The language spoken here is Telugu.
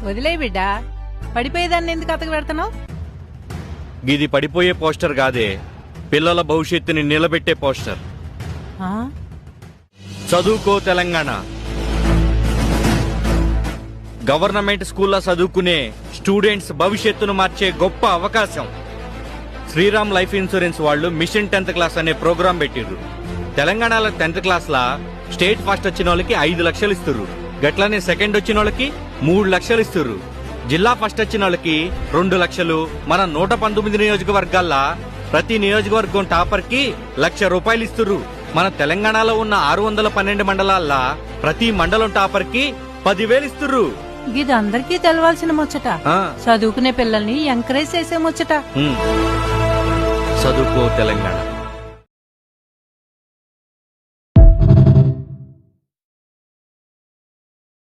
వదిలే బిడ్డా, పడిపోయేదాన్ని ఎందుకు అతకు పెడతావు? ఇది పడిపోయే పోస్టర్ కాదే, పిల్లల భవిష్యత్తుని నిలబెట్టే పోస్టర్. చదువుకో తెలంగాణ. గవర్నమెంట్ స్కూల్లో చదువుకునే స్టూడెంట్స్ భవిష్యత్తును మార్చే గొప్ప అవకాశం. శ్రీరామ్ లైఫ్ ఇన్సూరెన్స్ వాళ్ళు మిషన్ 10th క్లాస్ అనే ప్రోగ్రాం పెట్టిర్రు. తెలంగాణలో 10th క్లాస్ లా స్టేట్ ఫస్ట్ వచ్చిన వాళ్ళకి 5 లక్షలు ఇస్తుర్రు. గట్లనే సెకండ్ వచ్చిన వాళ్ళకి 3 లక్షలు ఇస్తుర్రు. జిల్లా ఫస్ట్ వచ్చిన వాళ్ళకి 2 లక్షలు. మన 119 నియోజకవర్గాల్లో ప్రతి నియోజకవర్గం టాపర్ కి ₹1,00,000 ఇస్తుర్రు. మన తెలంగాణలో ఉన్న 612 మండలాల్లో ప్రతి మండలం టాపర్ కి 10,000 ఇస్తుర్రు. ఇది అందరికీ తెలవాల్సిన ముచ్చట. చదువుకునే పిల్లల్ని ఎంకరేజ్ చేసే ముచ్చట. చదువుకో తెలంగాణ.